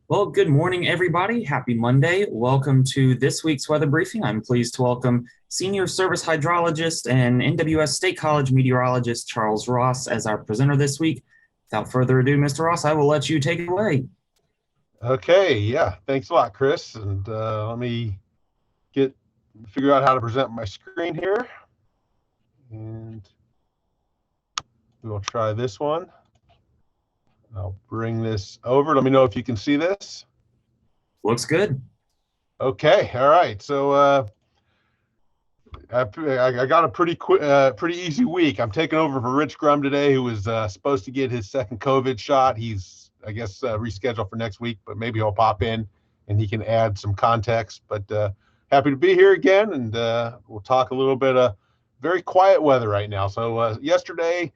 Well, good morning, everybody. Happy Monday. Welcome to this week's weather briefing. I'm pleased to welcome Senior Service Hydrologist and NWS State College Meteorologist Charles Ross as our presenter this week. Without further ado, Mr. Ross, I will let you take it away. Okay, yeah, thanks a lot, Chris. And let me figure out how to present my screen here. And we'll try this one. I'll bring this over. Let me know if you can see this. Looks good. Okay, all right. So I got a pretty easy week. I'm taking over for Rich Grum today, who was supposed to get his second COVID shot. He's, I guess, rescheduled for next week, but maybe he'll pop in and he can add some context. But happy to be here again, and we'll talk a little bit of very quiet weather right now. So yesterday,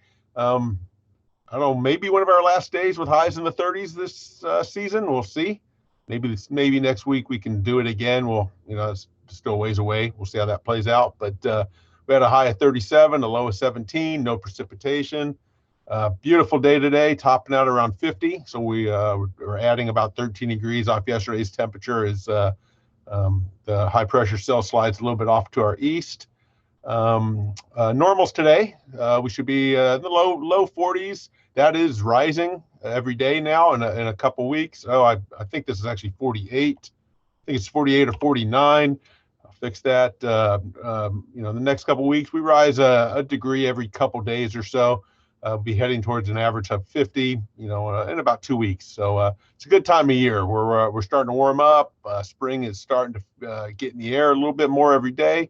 I don't know, maybe one of our last days with highs in the 30s this season. We'll see. Maybe next week we can do it again. It's still a ways away. We'll see how that plays out. But we had a high of 37, a low of 17, no precipitation. Beautiful day today, topping out around 50. So we're adding about 13 degrees off yesterday's temperature as the high pressure cell slides a little bit off to our east. Normals today, we should be in the low 40s. That is rising every day now in a couple weeks. I think this is actually 48. I think it's 48 or 49. I'll fix that. The next couple weeks we rise a degree every couple days or so. We'll be heading towards an average of 50, in about 2 weeks. So it's a good time of year. We're starting to warm up. Spring is starting to get in the air a little bit more every day.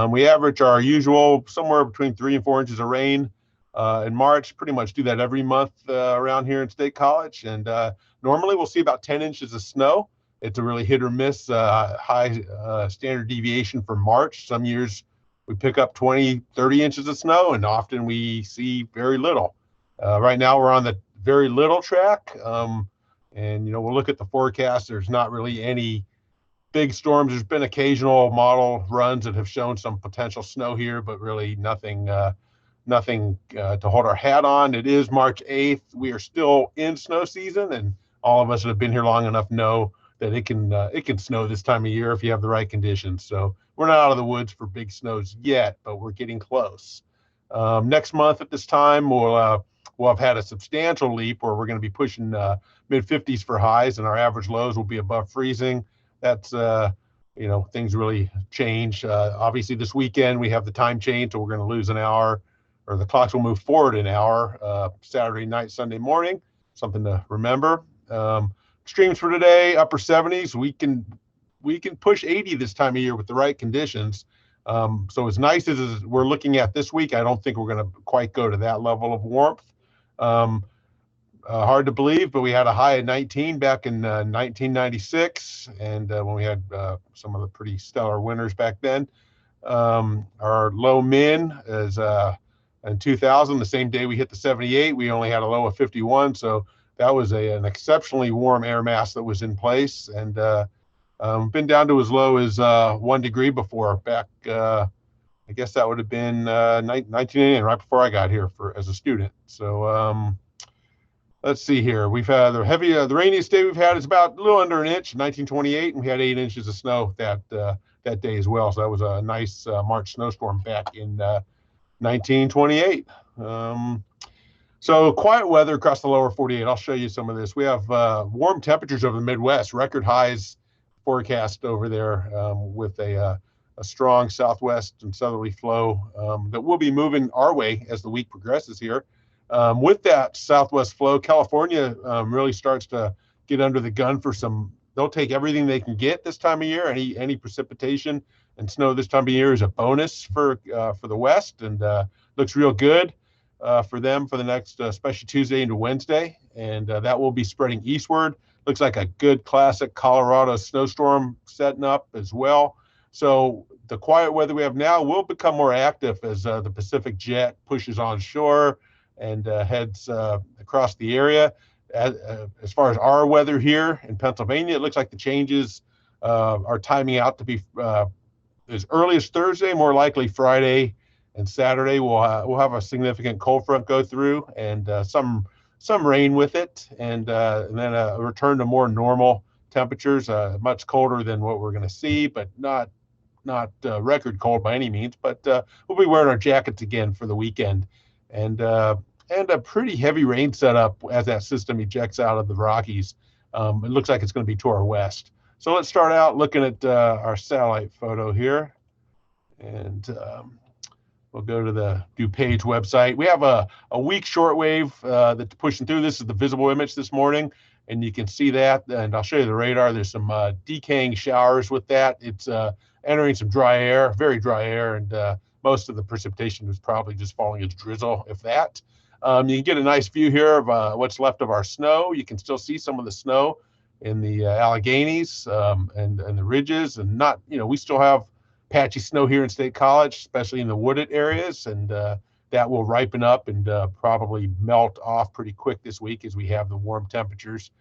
We average our usual somewhere between 3 and 4 inches of rain in March. Pretty much do that every month around here in State College. And normally we'll see about 10 inches of snow. It's a really hit or miss high standard deviation for March. Some years we pick up 20, 30 inches of snow, and often we see very little. Right now we're on the very little track. We'll look at the forecast. There's not really any big storms. There's been occasional model runs that have shown some potential snow here, but really nothing to hold our hat on. It is March 8th. We are still in snow season, and all of us that have been here long enough know that it can snow this time of year if you have the right conditions. So we're not out of the woods for big snows yet, but we're getting close. Next month at this time, we'll have had a substantial leap where we're going to be pushing mid 50s for highs, and our average lows will be above freezing. That's things really change. Obviously this weekend we have the time change, so we're going to lose an hour, or the clocks will move forward an hour, Saturday night, Sunday morning. Something to remember. Streams for today, upper 70s. We can push 80 this time of year with the right conditions. So as nice as we're looking at this week, I don't think we're going to quite go to that level of warmth. Hard to believe, but we had a high of 19 back in 1996, and when we had some of the pretty stellar winters back then. Our low min is in 2000, the same day we hit the 78, we only had a low of 51. So that was an exceptionally warm air mass that was in place, and been down to as low as 1 degree before back. I guess that would have been 1989, right before I got here as a student. So let's see here. We've had the rainiest day we've had is about a little under an inch, 1928, and we had 8 inches of snow that day as well. So that was a nice March snowstorm back in 1928. So quiet weather across the lower 48. I'll show you some of this. We have warm temperatures over the Midwest, record highs forecast over there with a strong southwest and southerly flow that will be moving our way as the week progresses here. With that southwest flow, California really starts to get under the gun for some. They'll take everything they can get this time of year. Any precipitation and snow this time of year is a bonus for the West, and looks real good for them for the next, especially Tuesday into Wednesday, and that will be spreading eastward. Looks like a good classic Colorado snowstorm setting up as well. So the quiet weather we have now will become more active as the Pacific jet pushes onshore and heads across the area. As far as our weather here in Pennsylvania, it looks like the changes are timing out to be as early as Thursday, more likely Friday and Saturday. We'll have a significant cold front go through, and some some rain with it, and then a return to more normal temperatures, much colder than what we're going to see, but not record cold by any means. But we'll be wearing our jackets again for the weekend, and a pretty heavy rain setup as that system ejects out of the Rockies. It looks like it's going to be to our west. So let's start out looking at our satellite photo here, and we'll go to the DuPage website. We have a weak shortwave that's pushing through. This is the visible image this morning, and you can see that. And I'll show you the radar. There's some decaying showers with that. It's entering some dry air, very dry air, and most of the precipitation is probably just falling as drizzle, if that. You can get a nice view here of what's left of our snow. You can still see some of the snow in the Alleghenies and the ridges, and not, we still have patchy snow here in State College, especially in the wooded areas, and that will ripen up and probably melt off pretty quick this week as we have the warm temperatures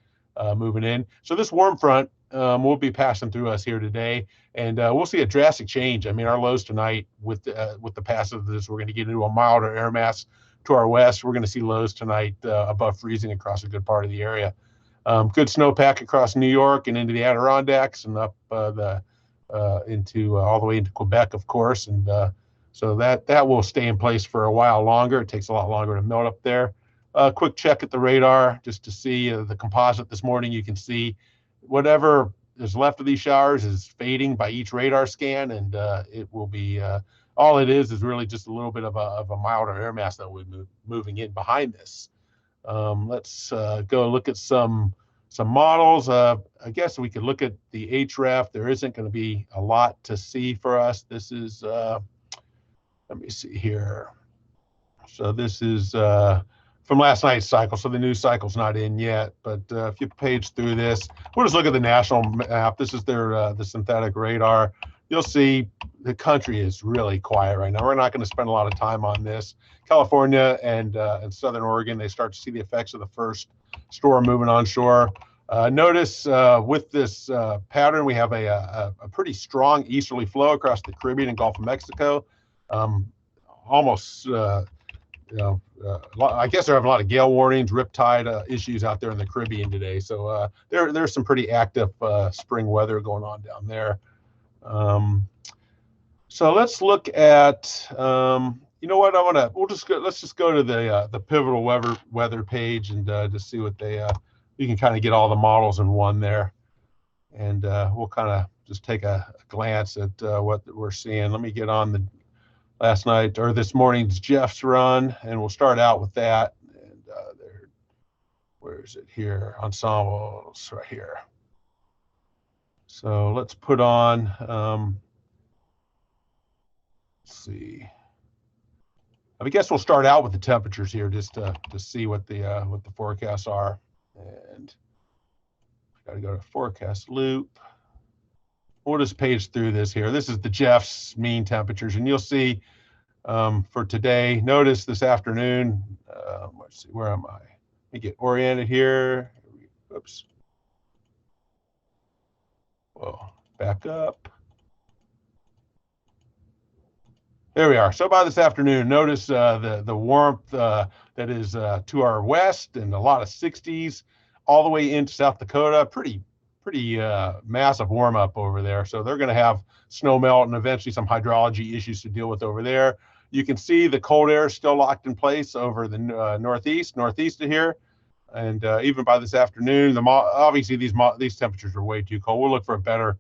moving in. So this warm front will be passing through us here today, and we'll see a drastic change. I mean, our lows tonight with the passage of this, we're going to get into a milder air mass to our west. We're going to see lows tonight above freezing across a good part of the area. Good snowpack across New York and into the Adirondacks and up into all the way into Quebec, of course, and so that will stay in place for a while longer. It takes a lot longer to melt up there. Quick check at the radar just to see the composite this morning. You can see whatever is left of these showers is fading by each radar scan, and it will be all it is really just a little bit of a milder air mass that will be moving in behind this. Let's go look at some models. I guess we could look at the HREF. There isn't going to be a lot to see for us. This is, let me see here. So this is from last night's cycle. So the news cycle's not in yet, but if you page through this, we'll just look at the national map. This is their the synthetic radar. You'll see the country is really quiet right now. We're not going to spend a lot of time on this. California and Southern Oregon, they start to see the effects of the first storm moving onshore. Notice with this pattern, we have a pretty strong easterly flow across the Caribbean and Gulf of Mexico. Almost, I guess they're having a lot of gale warnings, riptide issues out there in the Caribbean today. So there's some pretty active spring weather going on down there. So let's look at, you know what, let's just go to the pivotal weather page and just see what you can kind of get all the models in one there. And we'll kind of just take a glance at what we're seeing. Let me get on the last night or this morning's Jeff's run, and we'll start out with that. And where is it here? Ensembles right here. So let's put on, let's see. I guess we'll start out with the temperatures here just to see what the forecasts are. And I got to go to forecast loop. We'll just page through this here. This is the Jeff's mean temperatures, and you'll see for today. Notice this afternoon. Let's see, where am I? Let me get oriented here. Oops. Whoa, back up. There we are. So by this afternoon, notice the warmth that is to our west and a lot of 60s all the way into South Dakota. Pretty massive warm up over there. So they're going to have snow melt and eventually some hydrology issues to deal with over there. You can see the cold air is still locked in place over the northeast of here. And even by this afternoon, obviously these temperatures are way too cold. We'll look for a better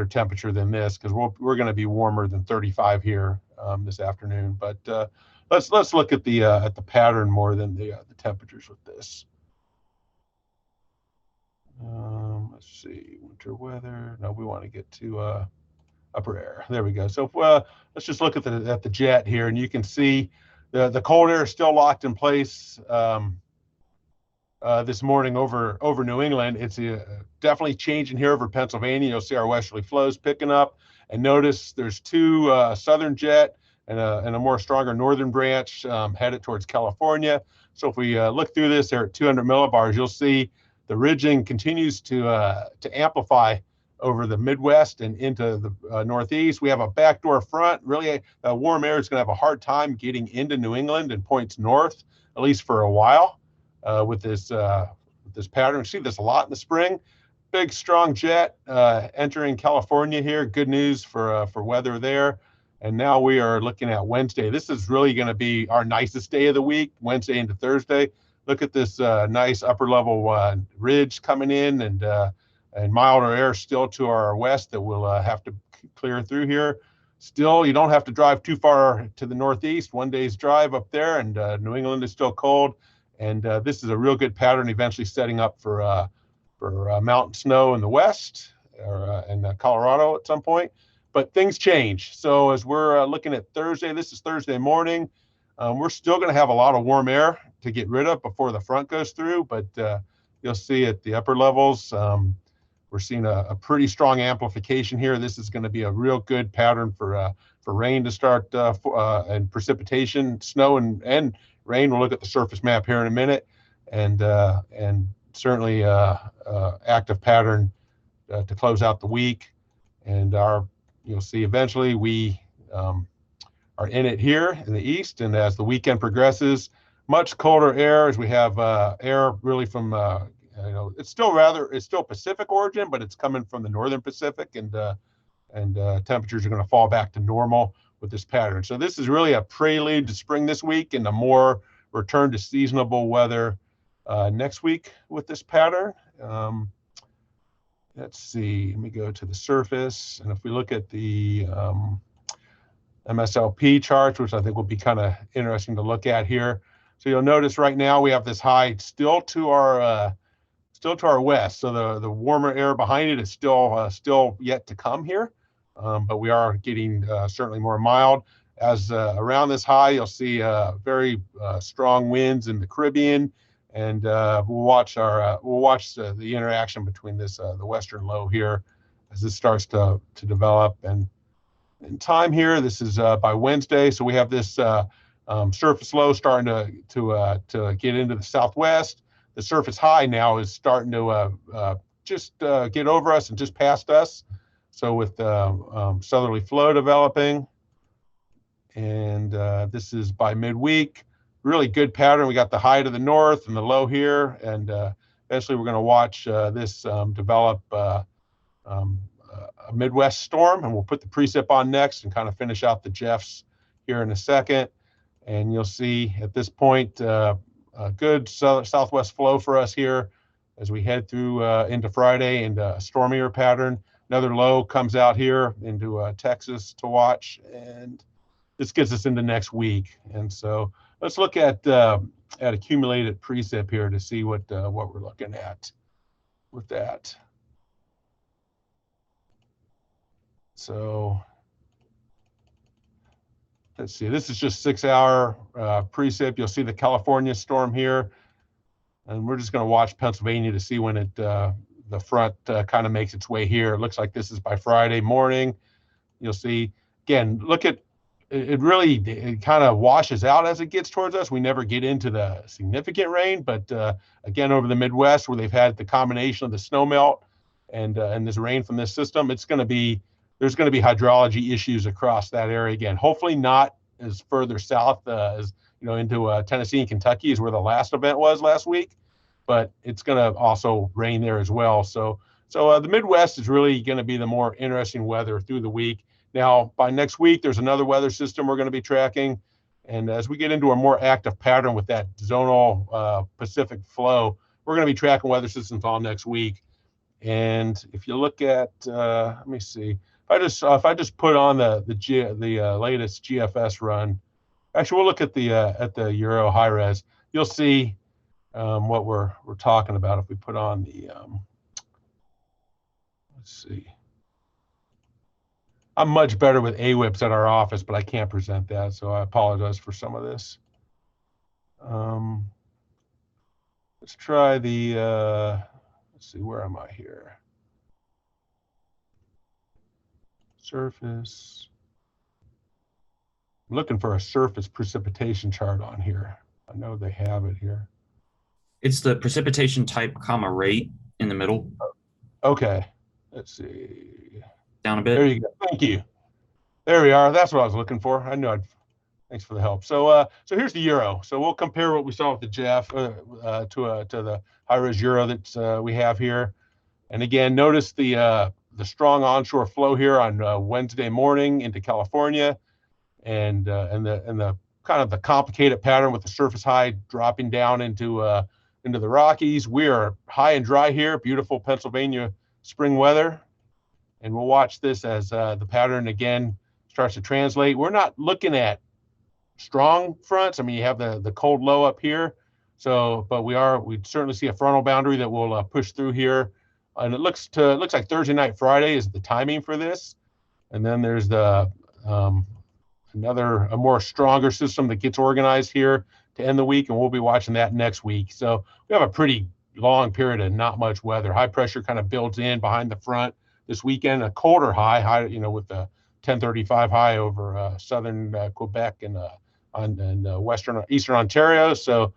temperature than this because we're going to be warmer than 35 here this afternoon. But let's look at the pattern more than the temperatures with this. Let's see, winter weather. No, we want to get to upper air. There we go. So let's just look at the jet here, and you can see the cold air is still locked in place. This morning over New England. It's definitely changing here over Pennsylvania. You'll see our westerly flows picking up, and notice there's two southern jet and a more stronger northern branch headed towards California. So if we look through this there at 200 millibars, you'll see the ridging continues to amplify over the Midwest and into the Northeast. We have a backdoor front. Really, warm air is going to have a hard time getting into New England and points north, at least for a while. with this pattern. We see this a lot in the spring. Big strong jet entering California here. Good news for weather there. And now we are looking at Wednesday. This is really going to be our nicest day of the week, Wednesday into Thursday. Look at this nice upper level ridge coming in, and milder air still to our west that we'll have to clear through here. Still, you don't have to drive too far to the northeast. One day's drive up there, and New England is still cold. And this is a real good pattern, eventually setting up for mountain snow in the west or in Colorado at some point. But things change. So as we're looking at Thursday, this is Thursday morning. We're still going to have a lot of warm air to get rid of before the front goes through. But you'll see at the upper levels, we're seeing a pretty strong amplification here. This is going to be a real good pattern for rain to start and precipitation, snow and rain. We'll look at the surface map here in a minute, and certainly active pattern to close out the week. And you'll see eventually we are in it here in the east, and as the weekend progresses, much colder air as we have air really from it's still Pacific origin, but it's coming from the northern Pacific, and temperatures are going to fall back to normal with this pattern. So this is really a prelude to spring this week and a more return to seasonable weather next week with this pattern. Let's see, let me go to the surface. And if we look at the Mslp charts, which I think will be kind of interesting to look at here. So you'll notice right now we have this high still to our west. So the warmer air behind it is still yet to come here. But we are getting certainly more mild. As around this high, you'll see very strong winds in the Caribbean, and we'll watch the interaction between this the western low here as this starts to develop. And in time here, this is by Wednesday, so we have this surface low starting to get into the southwest. The surface high now is starting to just get over us and just past us. So with southerly flow developing, and this is by midweek, really good pattern. We got the high to the north and the low here, and eventually we're going to watch this develop a Midwest storm, and we'll put the precip on next and kind of finish out the Jeffs here in a second. And you'll see at this point a good southwest flow for us here as we head through into Friday, and a stormier pattern. Another low comes out here into Texas to watch, and this gets us into next week. And so let's look at accumulated precip here to see what we're looking at with that. So let's see, this is just 6-hour precip. You'll see the California storm here, and we're just going to watch Pennsylvania to see when the front kind of makes its way here. It looks like this is by Friday morning. You'll see, again, look at it really, it kind of washes out as it gets towards us. We never get into the significant rain, but again, over the Midwest where they've had the combination of the snow melt and this rain from this system, there's going to be hydrology issues across that area again. Hopefully not as further south as into Tennessee and Kentucky is where the last event was last week, but it's going to also rain there as well. So the Midwest is really going to be the more interesting weather through the week. Now, by next week, there's another weather system we're going to be tracking. And as we get into a more active pattern with that zonal Pacific flow, we're going to be tracking weather systems all next week. And if you look at, let me see, if I just put on the latest GFS run, actually we'll look at the Euro high res. You'll see what we're talking about if we put on the let's see. I'm much better with AWIPs at our office, but I can't present that, so I apologize for some of this. Let's try the, let's see, where am I here? Surface. I'm looking for a surface precipitation chart on here. I know they have it here. It's the precipitation type, rate in the middle. Okay, let's see. Down a bit. There you go. Thank you. There we are. That's what I was looking for. I knew I'd Thanks for the help. So here's the euro. So we'll compare what we saw with the Jeff to the high-res euro that we have here. And again, notice the strong onshore flow here on Wednesday morning into California, and the kind of the complicated pattern with the surface high dropping down into the Rockies. We are high and dry here. Beautiful Pennsylvania spring weather, and we'll watch this as the pattern again starts to translate. We're not looking at strong fronts. I mean, you have the cold low up here, but we certainly see a frontal boundary that will push through here, and it looks like Thursday night, Friday is the timing for this, and then there's the a more stronger system that gets organized here to end the week, and we'll be watching that next week. So we have a pretty long period of not much weather. High pressure kind of builds in behind the front this weekend. A colder high, with the 1035 high over southern Quebec and western eastern Ontario. So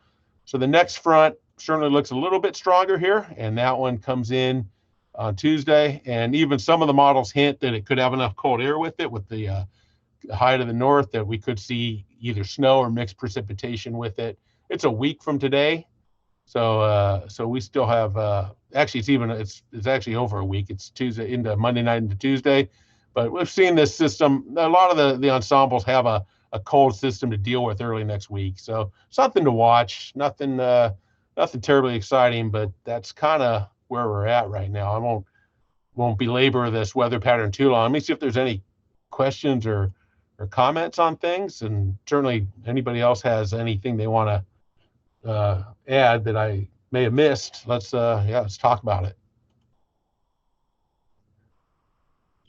the next front certainly looks a little bit stronger here, and that one comes in on Tuesday. And even some of the models hint that it could have enough cold air with it, with the high to the north, that we could see either snow or mixed precipitation with it. It's a week from today, so we still have actually it's actually over a week. It's Tuesday into Monday night into Tuesday, but we've seen this system. A lot of the ensembles have a cold system to deal with early next week, so something to watch. Nothing terribly exciting, but that's kind of where we're at right now. I won't belabor this weather pattern too long. Let me see if there's any questions or comments on things, and certainly anybody else has anything they want to add that I may have missed. Let's talk about it.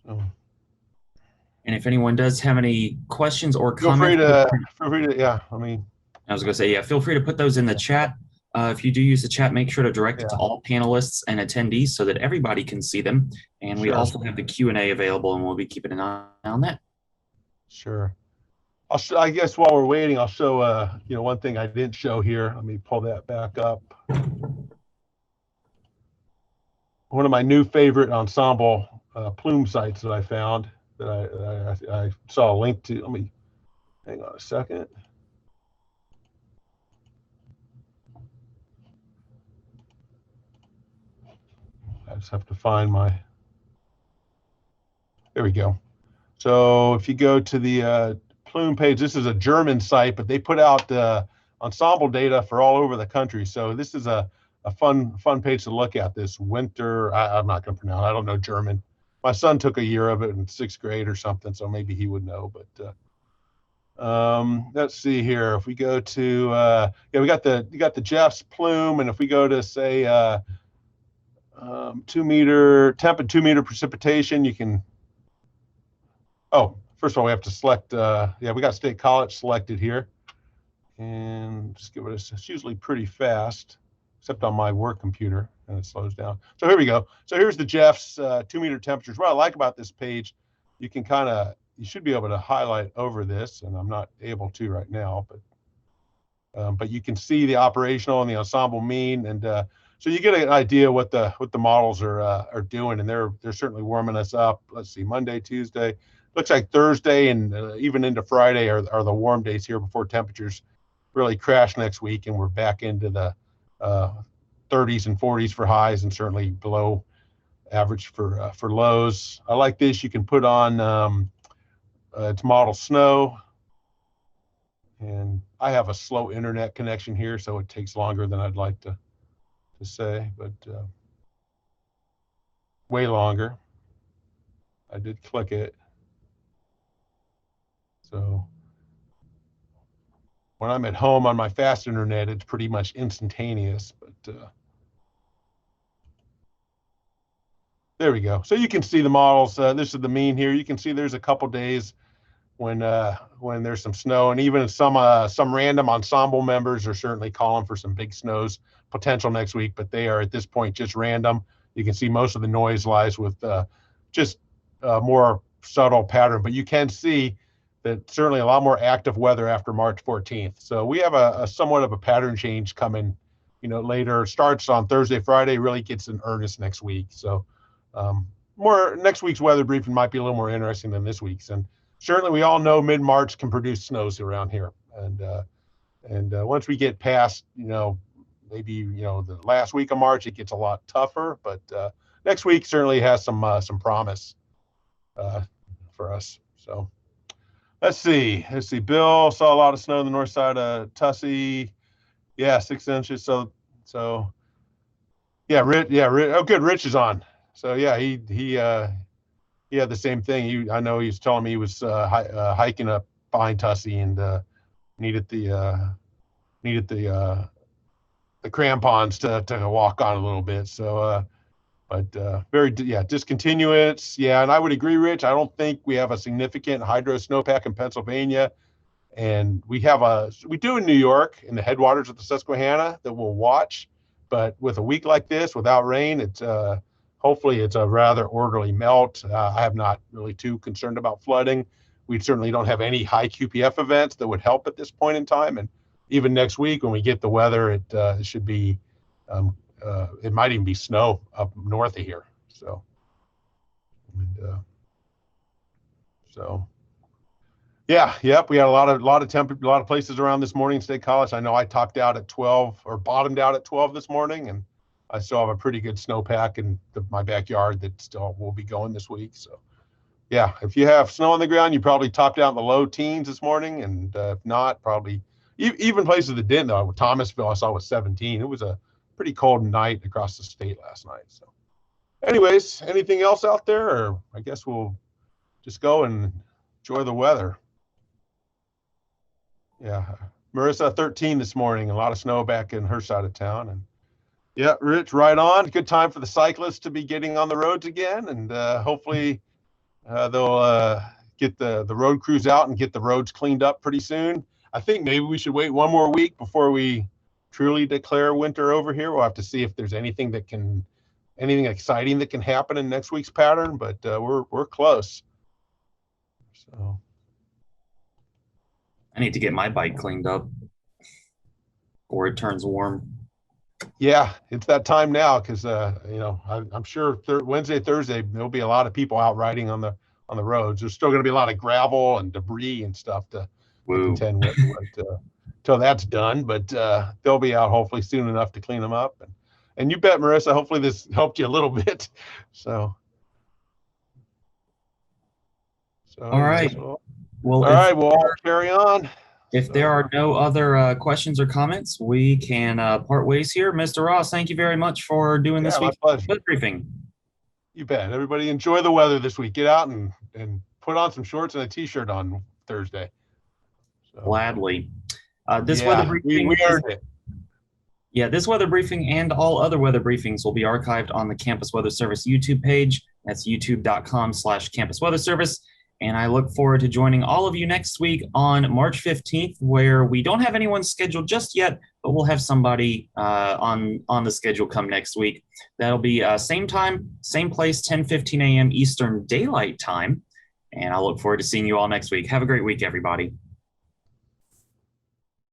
And if anyone does have any questions or feel comments, feel free to I was going to say, feel free to put those in the chat. If you do use the chat, make sure to direct it to all panelists and attendees so that everybody can see them. And we also have the Q&A available, and we'll be keeping an eye on that. Sure. I guess while we're waiting, I'll show one thing I didn't show here. Let me pull that back up. One of my new favorite ensemble plume sites that I found that I saw a link to. Let me hang on a second. I just have to find there we go. So if you go to the plume page, this is a German site, but they put out ensemble data for all over the country. So this is a fun page to look at. This winter, I'm not going to pronounce. I don't know German. My son took a year of it in 6th grade or something, so maybe he would know. But let's see here. If we go to you got the Jeff's plume, and if we go to say 2 meter temp and 2 meter precipitation, you can. Oh, first of all, we have to select. We got State College selected here, and just give it it's usually pretty fast, except on my work computer, and it slows down. So here we go. So here's the Jeff's 2 meter temperatures. What I like about this page, you should be able to highlight over this, and I'm not able to right now, but you can see the operational and the ensemble mean, and so you get an idea what the models are doing, and they're certainly warming us up. Let's see, Monday, Tuesday. Looks like Thursday and even into Friday are the warm days here before temperatures really crash next week, and we're back into the 30s and 40s for highs, and certainly below average for lows. I like this. You can put on it's model snow, and I have a slow internet connection here, so it takes longer than I'd like to say, but way longer. I did click it. So when I'm at home on my fast internet, it's pretty much instantaneous, but there we go. So you can see the models. This is the mean here. You can see there's a couple days when there's some snow, and even some random ensemble members are certainly calling for some big snows potential next week, but they are at this point just random. You can see most of the noise lies with just more subtle pattern, but you can see that certainly a lot more active weather after March 14th. So we have a somewhat of a pattern change coming, later. Starts on Thursday, Friday, really gets in earnest next week. So more next week's weather briefing might be a little more interesting than this week's. And certainly we all know mid-March can produce snows around here. And once we get past, maybe, the last week of March, it gets a lot tougher, but next week certainly has some promise for us. So let's see. Bill saw a lot of snow on the north side of Tussey. Yeah, 6 inches. So yeah, Rich. Oh, good. Rich is on. So yeah, he had the same thing. I know he was telling me he was hiking up behind Tussey and needed the crampons to walk on a little bit. So discontinuous. Yeah, and I would agree, Rich. I don't think we have a significant hydro snowpack in Pennsylvania, and we do in New York in the headwaters of the Susquehanna that we'll watch. But with a week like this, without rain, it's hopefully it's a rather orderly melt. I am not really too concerned about flooding. We certainly don't have any high QPF events that would help at this point in time. And even next week, when we get the weather, it should be, it might even be snow up north of here. We had a lot of places around this morning in State College. I know I topped out at 12 or bottomed out at 12 this morning, and I still have a pretty good snowpack in my backyard that still will be going this week. So yeah, if you have snow on the ground, you probably topped out in the low teens this morning, and if not, probably even places that didn't. Though Thomasville, I saw was 17. It was a pretty cold night across the state last night. So anyways, anything else out there, or I guess we'll just go and enjoy the weather. Yeah, Marissa, 13 this morning, a lot of snow back in her side of town. And yeah, Rich, right on. Good time for the cyclists to be getting on the roads again, and hopefully they'll get the road crews out and get the roads cleaned up pretty soon. I think maybe we should wait one more week before we truly declare winter over here. We'll have to see if there's anything exciting that can happen in next week's pattern, but we're close. So I need to get my bike cleaned up before it turns warm. Yeah, it's that time now because I'm sure Wednesday, Thursday there'll be a lot of people out riding on the roads. There's still going to be a lot of gravel and debris and stuff to contend with until that's done. But they'll be out hopefully soon enough to clean them up. And you bet, Marissa, hopefully this helped you a little bit. So all right. Well, all right, we'll all carry on. If there are no other questions or comments, we can part ways here. Mr. Ross, thank you very much for doing this week's weather briefing. You bet. Everybody enjoy the weather this week. Get out and put on some shorts and a T-shirt on Thursday. So, gladly. This weather briefing, we earned it. Yeah, this weather briefing and all other weather briefings will be archived on the Campus Weather Service YouTube page. That's youtube.com/Campus Weather Service. And I look forward to joining all of you next week on March 15th, where we don't have anyone scheduled just yet, but we'll have somebody on the schedule come next week. That'll be same time, same place, 10:15 a.m. Eastern Daylight Time. And I look forward to seeing you all next week. Have a great week, everybody.